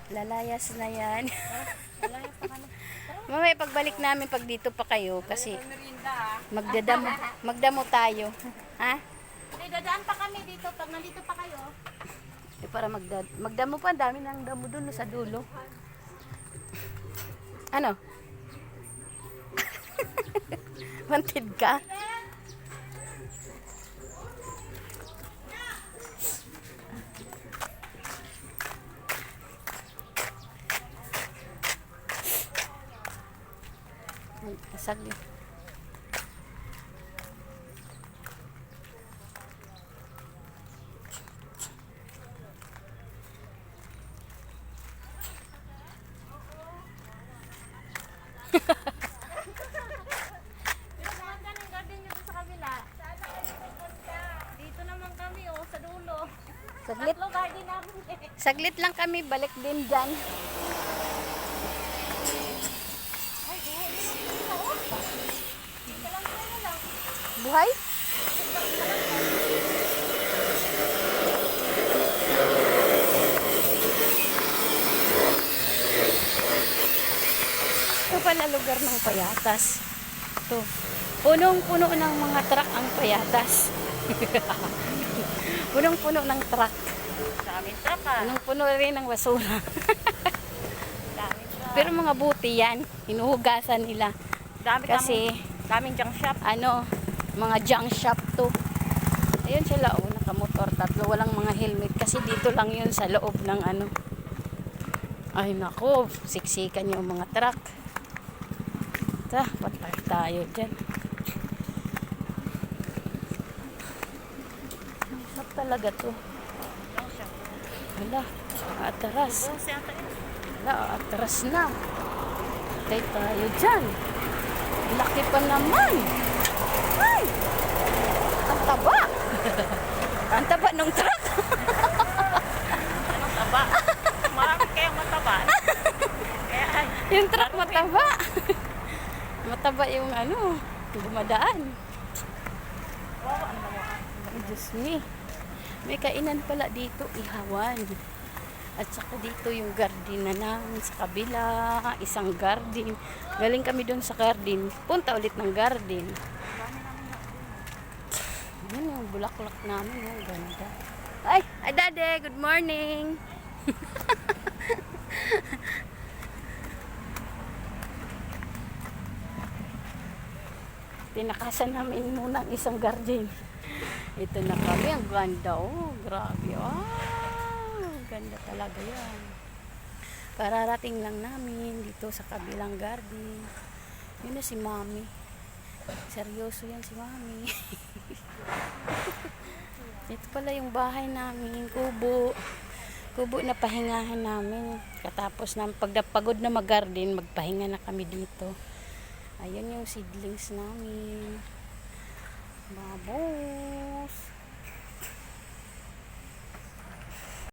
Lalayas na yan. Lalayas pa kami. Mamaya pagbalik namin pag dito pa kayo kasi Merinda, magdamo tayo. Ha? Hindi, dadaan pa kami dito pag nandito pa kayo. Para magdamo pa, dami ng damo doon sa dulo. Ano? Wanted ka? Saglit. Dito naman kami sa dulo. Saglit. Tatlo garden namin Saglit lang kami, balik din dyan. Buhay? Ito pala lugar ng Payatas. Ito. Punong-puno ng mga truck ang Payatas. Punong-puno ng truck. sa amin trapa. Punong-puno rin ng basura. Dami pa. Pero mga buti yan. Hinuhugasan nila. Dami Kasi, daming junk shop. mga junk shop to. Ayun sila, nakamotor. Tatlo, walang mga helmet. Kasi dito lang yun sa loob ng Ay nako, siksikan yung mga truck. Patay tayo dyan. Saan talaga to? Junk shop. Wala, atras. Bose ata yun. Wala, atras na. Patay tayo dyan. Laki pa naman. Ay! Ang taba. Ang taba ng truck. Anong taba? Marami kayang mataba. Kaya ay. Yung truck mataba. Mataba yung dumadaan. Wow, ano mo? Ay, Diyos me. May kainan pala dito, ihawan. At saka dito yung garden na namin sa kabila. Isang garden. Galing kami doon sa garden. Punta ulit ng garden. Yan yung bulaklak namin. Yung ganda. Ay, Dade. Good morning. Tinakasan namin muna ang isang garden. Ito na kami. Ang ganda. Oh, grabe. Ganda talaga yan. Pararating lang namin dito sa kabilang garden. Yun na si Mami. Seryoso yan si Mami. Ito pala yung bahay namin. Kubo. Kubo na pahingahan namin. Katapos na pagpagod na mag-garden, magpahinga na kami dito. Ayan yung seedlings namin. Babos.